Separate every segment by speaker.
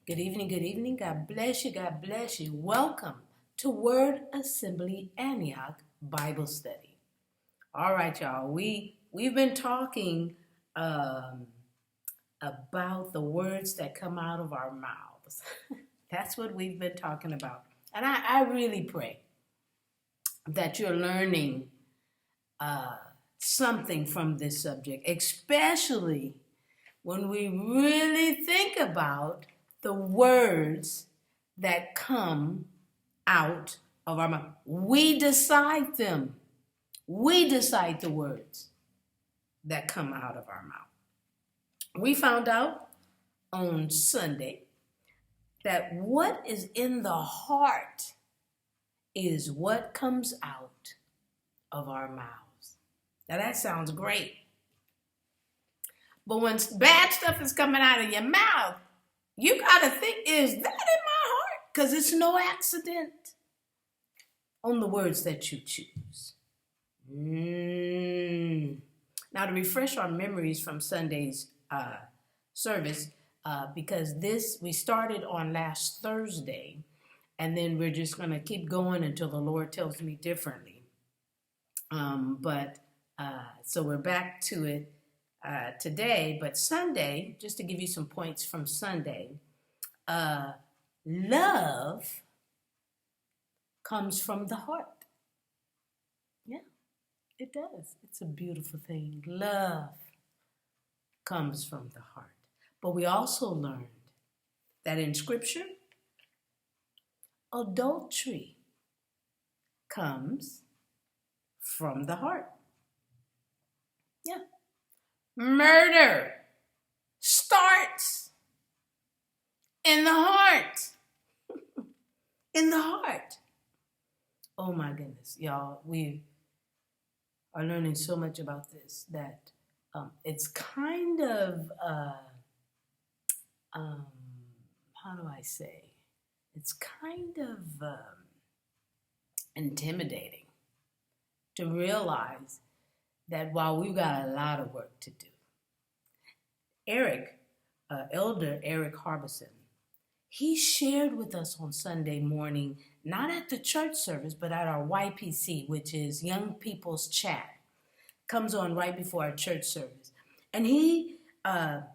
Speaker 1: Good evening, good evening. God bless you, God bless you. Welcome to Word Assembly Antioch Bible Study. All right, y'all. We've been talking about the words that come out of our mouths. That's what we've been talking about. And I really pray that you're learning something from this subject, especially when we really think about the words that come out of our mouth. We decide them. We decide the words that come out of our mouth. We found out on Sunday that what is in the heart is what comes out of our mouths. Now that sounds great. But when bad stuff is coming out of your mouth, you got to think, is that in my heart? Because it's no accident on the words that you choose. Now, to refresh our memories from Sunday's service, because we started on last Thursday, and then we're just going to keep going until the Lord tells me differently. So we're back to it today, but Sunday, just to give you some points from Sunday, love comes from the heart. Yeah, it does. It's a beautiful thing. Love comes from the heart. But we also learned that in Scripture, adultery comes from the heart. Yeah. Murder starts in the heart. In the heart. Oh my goodness, y'all, we are learning so much about this that it's kind of, how do I say? It's kind of intimidating to realize that while we've got a lot of work to do, Elder Eric Harbison, he shared with us on Sunday morning, not at the church service, but at our YPC, which is Young People's Chat. Comes on right before our church service. And he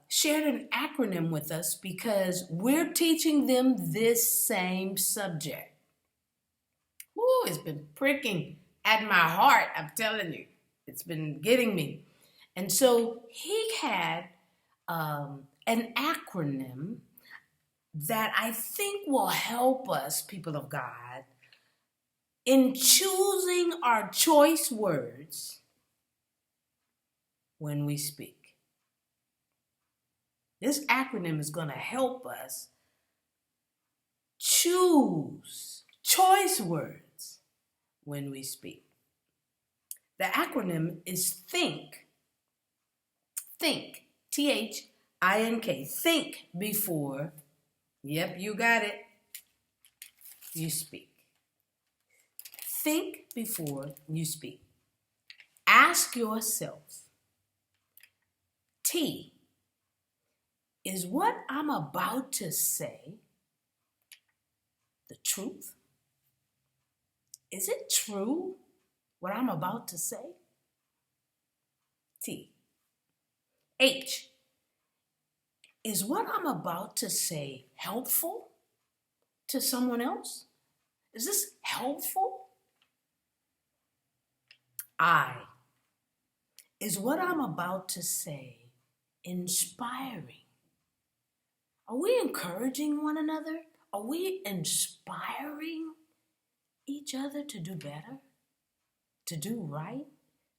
Speaker 1: shared an acronym with us because we're teaching them this same subject. Ooh, it's been pricking at my heart, I'm telling you. It's been getting me. And so he had an acronym that I think will help us, people of God, in choosing our choice words when we speak. This acronym is going to help us choose choice words when we speak. The acronym is THINK. Think, T-H-I-N-K. Think before, yep, you got it, you speak. Think before you speak. Ask yourself, T, is what I'm about to say the truth? Is it true what I'm about to say? T. H, is what I'm about to say helpful to someone else? Is this helpful? I, is what I'm about to say inspiring? Are we encouraging one another? Are we inspiring each other to do better, to do right,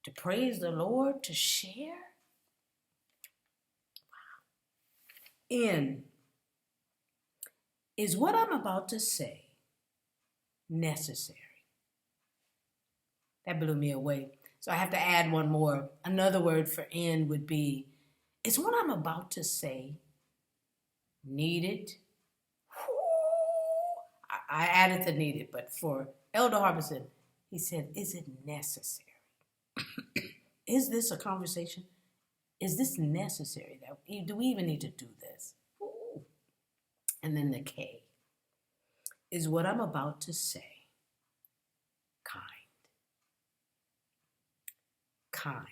Speaker 1: to praise the Lord, to share? N, is what I'm about to say necessary? That blew me away. So I have to add one more. Another word for N would be, is what I'm about to say needed? I added the needed, but for Elder Harbison, he said, is it necessary? Is this a conversation? Is this necessary? Do we even need to do this? Ooh. and then the K, is what I'm about to say. Kind. Kind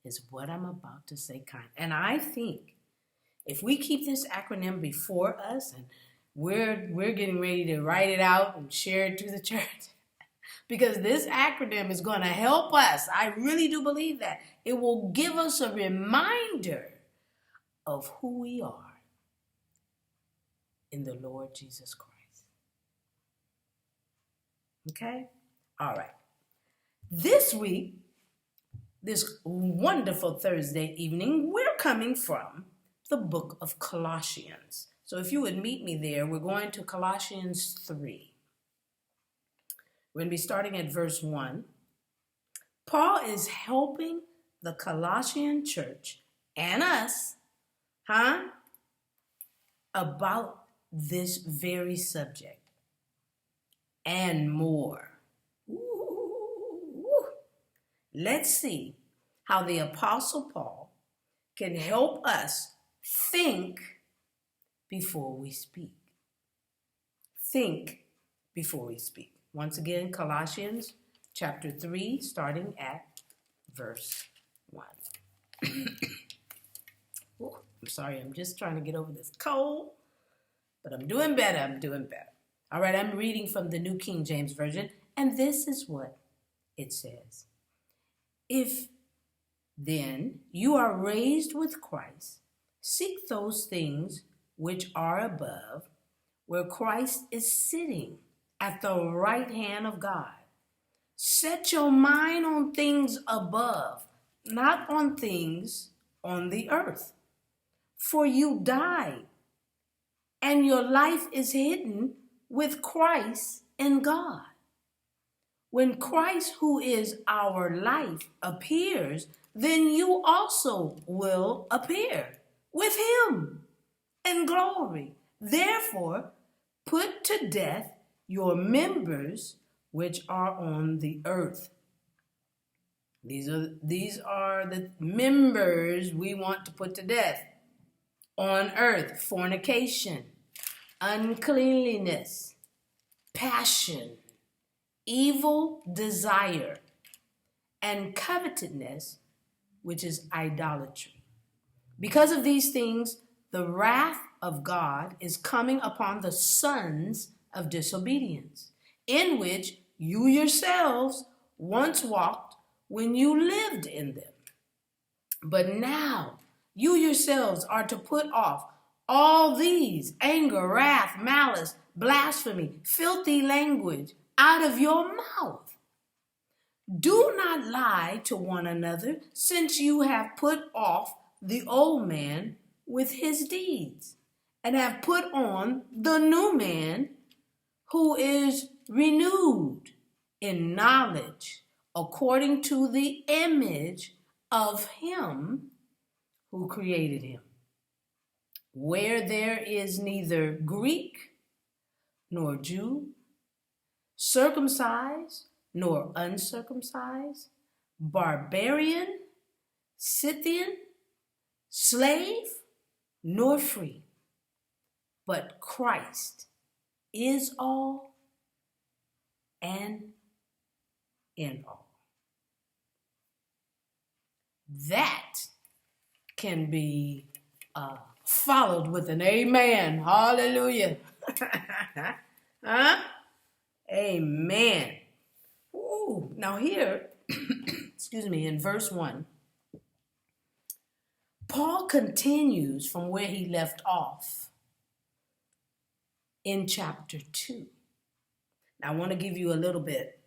Speaker 1: is what I'm about to say, kind. And I think if we keep this acronym before us, and we're getting ready to write it out and share it to the church, because this acronym is going to help us. I really do believe that. It will give us a reminder of who we are in the Lord Jesus Christ. Okay? All right. This week, this wonderful Thursday evening, we're coming from the book of Colossians. So if you would meet me there, we're going to Colossians 3. We're going to be starting at verse 1. Paul is helping the Colossian church and us, about this very subject and more. Let's see how the Apostle Paul can help us think before we speak. Think before we speak. Once again, Colossians chapter 3, starting at verse 1. I'm sorry, I'm just trying to get over this cold, but I'm doing better. All right, I'm reading from the New King James Version, and this is what it says. If then you are raised with Christ, seek those things which are above, where Christ is sitting at the right hand of God. Set your mind on things above, not on things on the earth. For you died, and your life is hidden with Christ in God. When Christ, who is our life, appears, then you also will appear with him in glory. Therefore, put to death your members which are on the earth. These are the members we want to put to death on earth: fornication, uncleanliness, passion, evil desire, and covetousness, which is idolatry. Because of these things, the wrath of God is coming upon the sons of disobedience, in which you yourselves once walked when you lived in them. But now you yourselves are to put off all these: anger, wrath, malice, blasphemy, filthy language out of your mouth. Do not lie to one another, since you have put off the old man with his deeds, and have put on the new man, who is renewed in knowledge according to the image of him who created him, where there is neither Greek nor Jew, circumcised nor uncircumcised, barbarian, Scythian, slave nor free, but Christ is all and in all. That can be followed with an amen. Hallelujah. Amen. Ooh. Now here, in verse 1, Paul continues from where he left off in chapter 2. Now I want to give you a little bit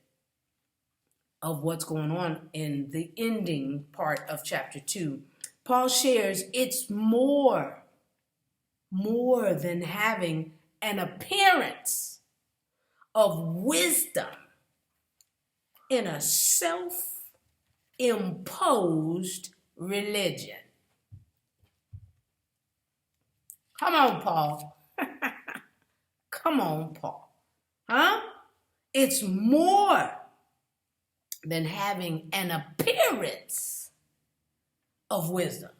Speaker 1: of what's going on in the ending part of chapter 2. Paul shares it's more than having an appearance of wisdom in a self-imposed religion. Come on, Paul. Come on, Paul. It's more than having an appearance of wisdom.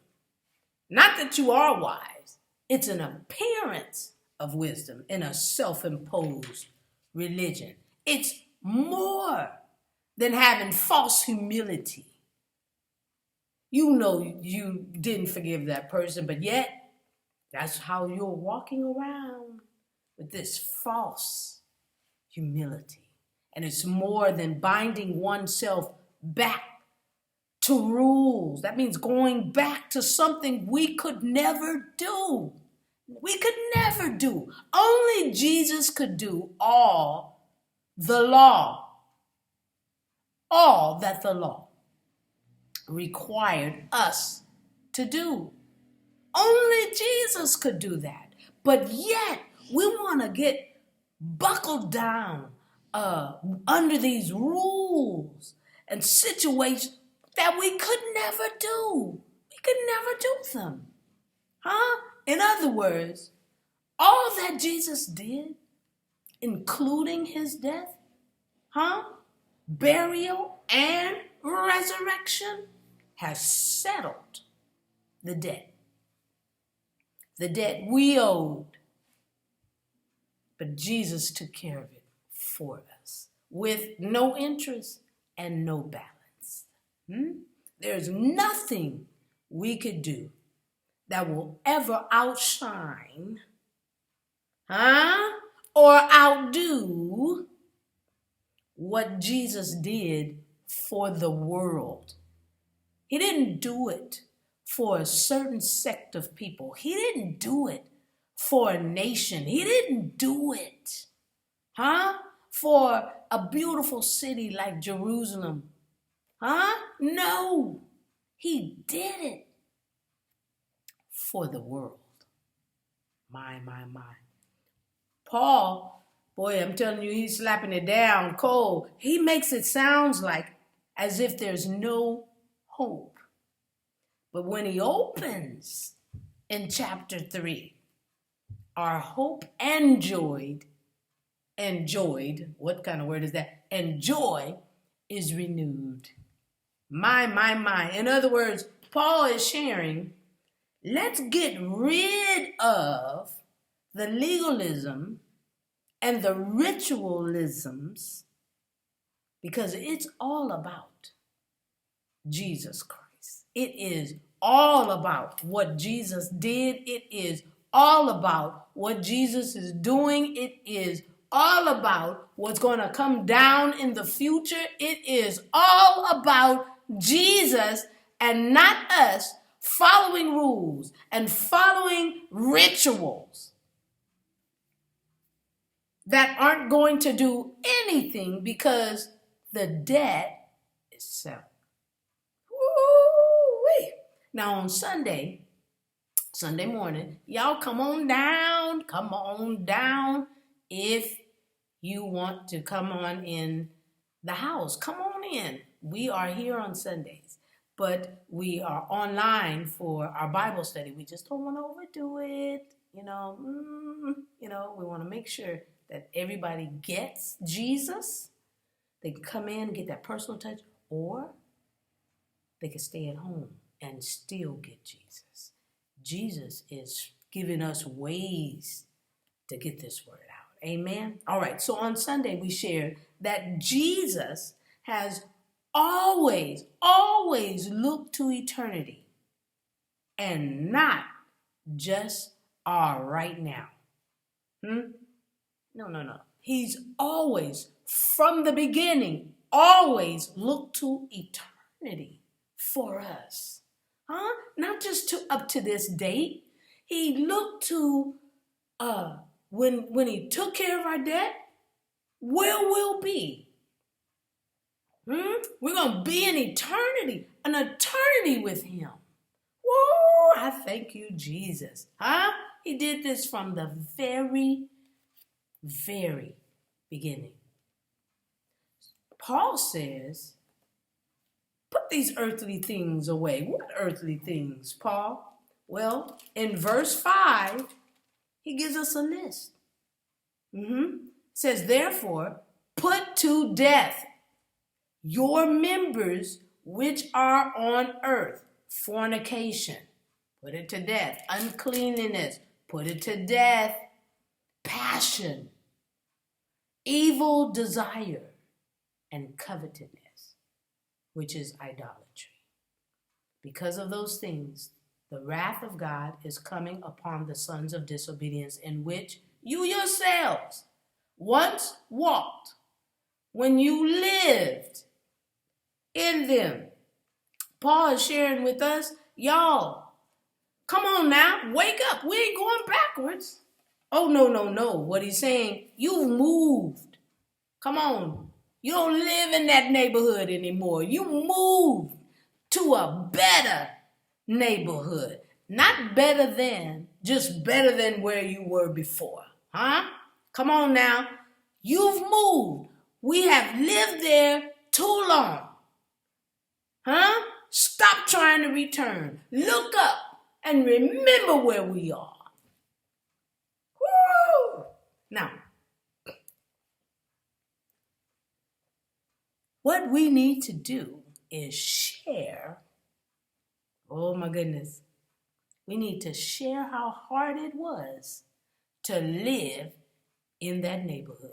Speaker 1: Not that you are wise, It's an appearance of wisdom in a self-imposed religion. It's more than having false humility. You know you didn't forgive that person, but yet that's how you're walking around with this false humility. And it's more than binding oneself back to rules. That means going back to something we could never do. We could never do. Only Jesus could do all the law. All that the law required us to do. Only Jesus could do that. But yet, we want to get buckled down under these rules and situations that we could never do. We could never do them. Huh? In other words, all that Jesus did, including his death, burial, and resurrection, has settled the debt. The debt we owed. But Jesus took care of it for us with no interest and no balance. There's nothing we could do that will ever outshine or outdo what Jesus did for the world. He didn't do it for a certain sect of people. He didn't do it for a nation. He didn't do it for a beautiful city like Jerusalem. No, he did it for the world. My. Paul, boy, I'm telling you, he's slapping it down cold. He makes it sound like as if there's no hope. But when he opens in chapter 3, our hope enjoyed, what kind of word is that? And joy is renewed. My. In other words, Paul is sharing, let's get rid of the legalism and the ritualisms because it's all about Jesus Christ. It is all about what Jesus did. It is all about what Jesus is doing. It is all about what's going to come down in the future. It is all about Jesus and not us following rules and following rituals that aren't going to do anything because the debt is settled. Woo-wee. Now on Sunday morning, y'all come on down if you want to come on in the house. Come on in. We are here on Sundays, but we are online for our Bible study. We just don't want to overdo it. We want to make sure that everybody gets Jesus. They can come in, get that personal touch, or they can stay at home and still get Jesus. Jesus is giving us ways to get this word out. Amen? All right, so on Sunday we shared that Jesus has always looked to eternity and not just our right now. No. He's always, from the beginning, always looked to eternity for us. Not just up to this date. He looked to when he took care of our debt, where we'll be. We're going to be in eternity, an eternity with him. Whoa, I thank you, Jesus. He did this from the very beginning. Paul says, put these earthly things away. What earthly things, Paul? Well, in verse 5, he gives us a list. It says, therefore, put to death your members which are on earth. Fornication, put it to death. Uncleanliness, put it to death, passion, evil desire, and covetousness, which is idolatry. Because of those things, the wrath of God is coming upon the sons of disobedience, in which you yourselves once walked when you lived in them. Paul is sharing with us, y'all, come on now, wake up. We ain't going backwards. Oh, no. What he's saying, you've moved. Come on. You don't live in that neighborhood anymore. You moved to a better neighborhood. Not better than, just better than where you were before. Huh? Come on now. You've moved. We have lived there too long. Huh? Stop trying to return. Look up and remember where we are. Woo! Now, what we need to do is share. Oh my goodness. We need to share how hard it was to live in that neighborhood.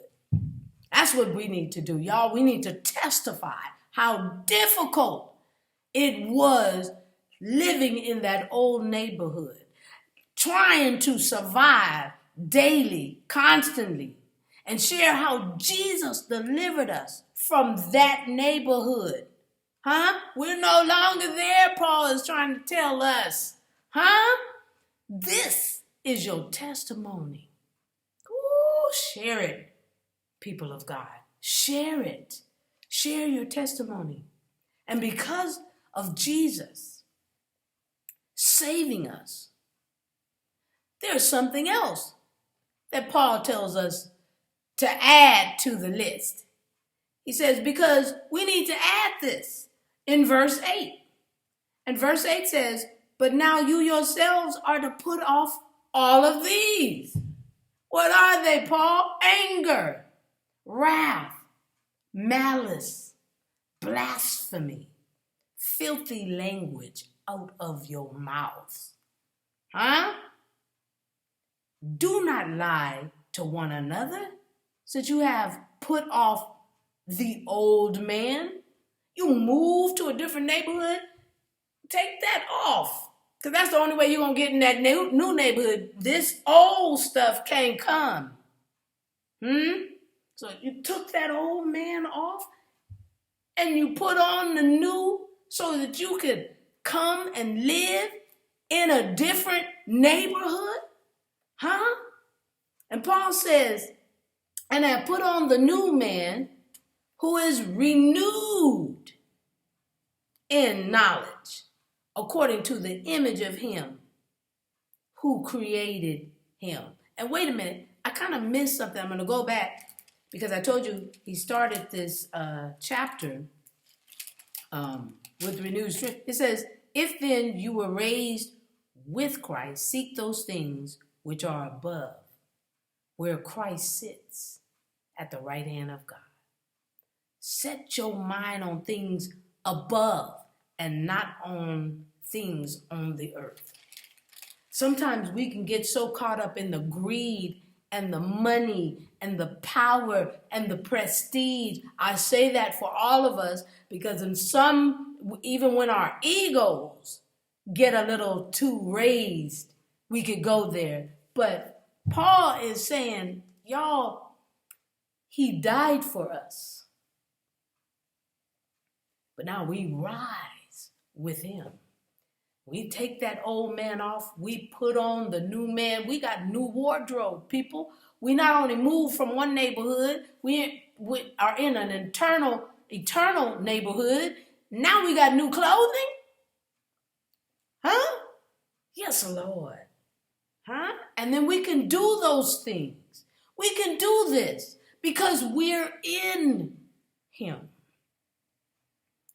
Speaker 1: That's what we need to do, y'all. We need to testify how difficult it was living in that old neighborhood, trying to survive daily, constantly, and share how Jesus delivered us from that neighborhood. Huh? We're no longer there, Paul is trying to tell us. Huh? This is your testimony. Ooh, share it, people of God. Share it. Share your testimony. And because of Jesus saving us, there's something else that Paul tells us to add to the list. He says, because we need to add this in verse 8. And verse 8 says, but now you yourselves are to put off all of these. What are they, Paul? Anger, wrath, malice, blasphemy, filthy language out of your mouths. Huh? Do not lie to one another, since you have put off the old man. You move to a different neighborhood, take that off. Because that's the only way you're going to get in that new neighborhood. This old stuff can't come. So you took that old man off and you put on the new so that you could come and live in a different neighborhood? Huh? And Paul says, and I put on the new man who is renewed in knowledge, according to the image of him who created him. And wait a minute, I kind of missed something. I'm going to go back because I told you he started this chapter with renewed strength. It says, if then you were raised with Christ, seek those things which are above, where Christ sits at the right hand of God. Set your mind on things above and not on things on the earth. Sometimes we can get so caught up in the greed and the money and the power and the prestige. I say that for all of us because in some, even when our egos get a little too raised, we could go there. But Paul is saying, y'all, he died for us. But now we rise with him. We take that old man off. We put on the new man. We got new wardrobe, people. We not only move from one neighborhood, we are in an eternal neighborhood. Now we got new clothing. Huh? Yes, Lord. Huh? And then we can do those things. We can do this because we're in him.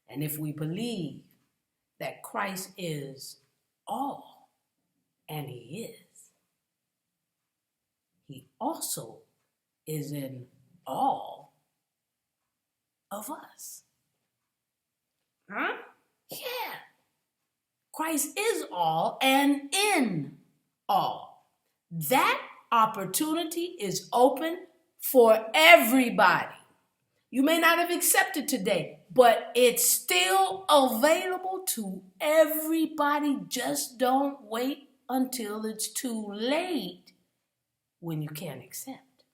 Speaker 1: And if we believe that Christ is all, and he is, he also is in all of us. Huh? Yeah. Christ is all and in all. That opportunity is open for everybody. You may not have accepted today, but it's still available to everybody. Just don't wait until it's too late when you can't accept.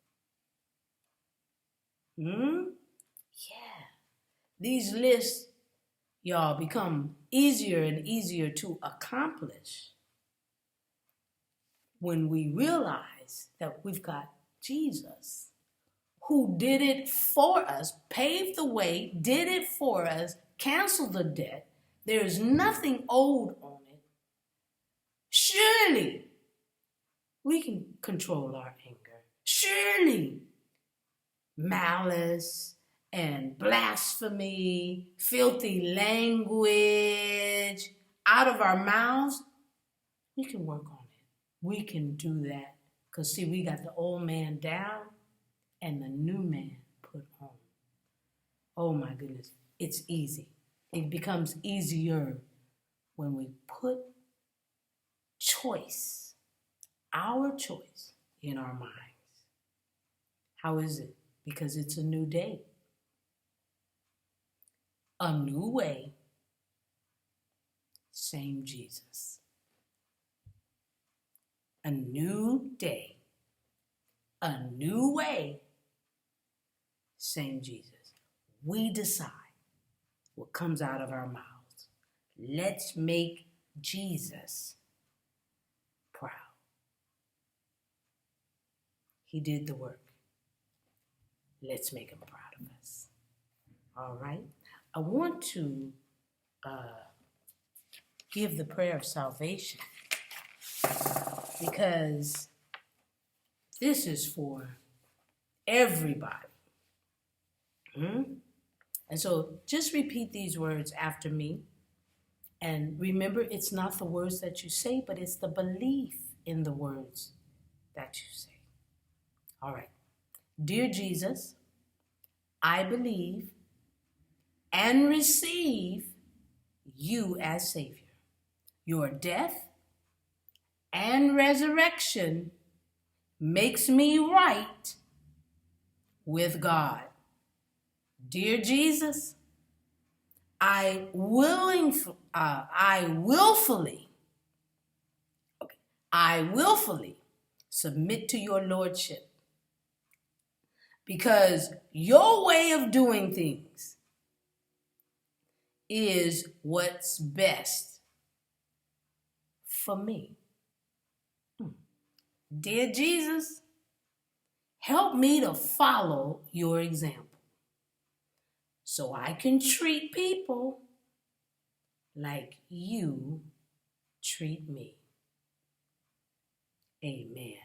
Speaker 1: Yeah. These lists, y'all, become easier and easier to accomplish when we realize that we've got Jesus, who did it for us, paved the way, did it for us, canceled the debt. There's nothing owed on it. Surely we can control our anger. Surely malice and blasphemy, filthy language out of our mouths, we can work on it. We can do that. Because, see, we got the old man down and the new man put on. Oh, my goodness. It's easy. It becomes easier when we put choice, our choice, in our minds. How is it? Because it's a new day. A new way. Same Jesus. A new day. A new way. Same Jesus. We decide what comes out of our mouths. Let's make Jesus proud. He did the work. Let's make him proud of us. All right. I want to give the prayer of salvation because this is for everybody. And so just repeat these words after me. And remember, it's not the words that you say, but it's the belief in the words that you say. All right. Dear Jesus, I believe and receive you as Savior. Your death and resurrection makes me right with God. Dear Jesus, I willfully submit to your lordship because your way of doing things is what's best for me. Dear Jesus, help me to follow your example so I can treat people like you treat me. Amen.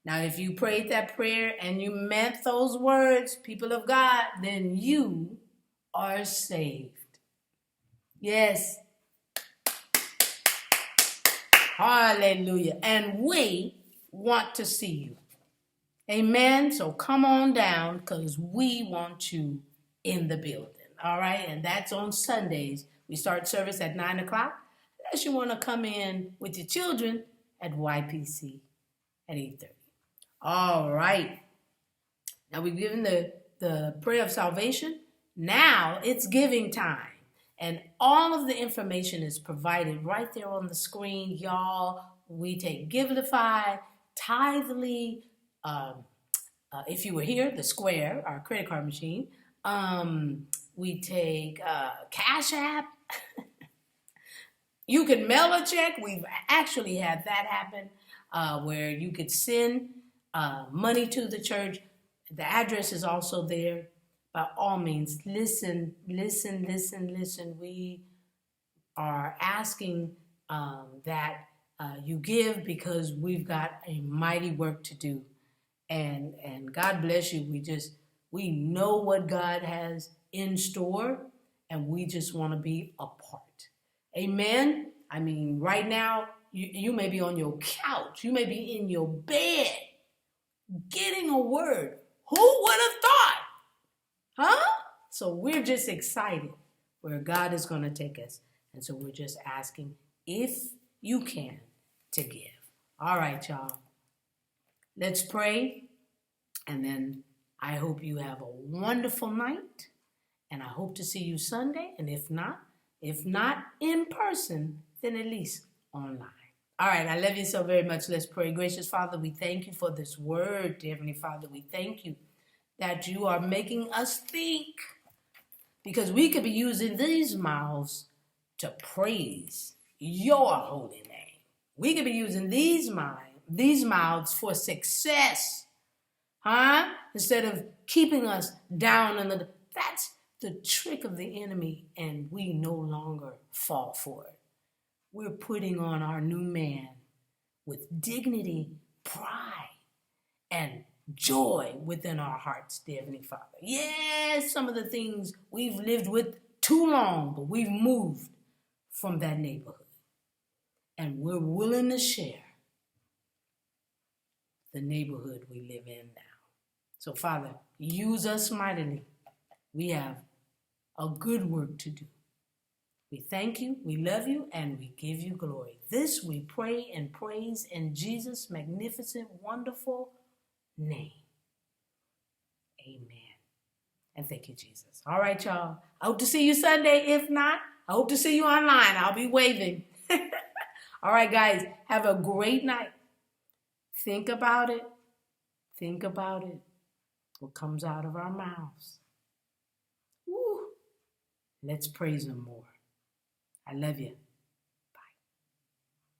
Speaker 1: Now, if you prayed that prayer and you meant those words, people of God, then you are saved. Yes. Hallelujah. And we want to see you. Amen. So come on down because we want you in the building. All right. And that's on Sundays. We start service at 9 o'clock. Unless you want to come in with your children at YPC at 8:30. All right. Now we've given the prayer of salvation. Now it's giving time. And all of the information is provided right there on the screen. Y'all, we take Givelify, Tithely, if you were here, the Square, our credit card machine. We take Cash App. You can mail a check. We've actually had that happen where you could send money to the church. The address is also there. By all means, listen. We are asking that you give because we've got a mighty work to do. And God bless you. We know what God has in store, and we just want to be a part. Amen. I mean, right now, you may be on your couch. You may be in your bed getting a word. Who would have thought? Huh? So we're just excited where God is going to take us. And so we're just asking if you can to give. All right, y'all. Let's pray. And then I hope you have a wonderful night. And I hope to see you Sunday. And if not in person, then at least online. All right, I love you so very much. Let's pray. Gracious Father, we thank you for this word, dear Heavenly Father. We thank you that you are making us think, because we could be using these mouths to praise your holy name. We could be using these mouths for success, instead of keeping us down in the... That's the trick of the enemy, and we no longer fall for it. We're putting on our new man with dignity, pride, and joy within our hearts, dear Heavenly Father. Yes, some of the things we've lived with too long, but we've moved from that neighborhood. And we're willing to share the neighborhood we live in now. So, Father, use us mightily. We have a good work to do. We thank you, we love you, and we give you glory. This we pray and praise in Jesus' magnificent, wonderful name. Amen. And thank you, Jesus. All right, y'all. I hope to see you Sunday. If not, I hope to see you online. I'll be waving. All right, guys. Have a great night. Think about it. Think about it. What comes out of our mouths. Woo. Let's praise him more. I love you.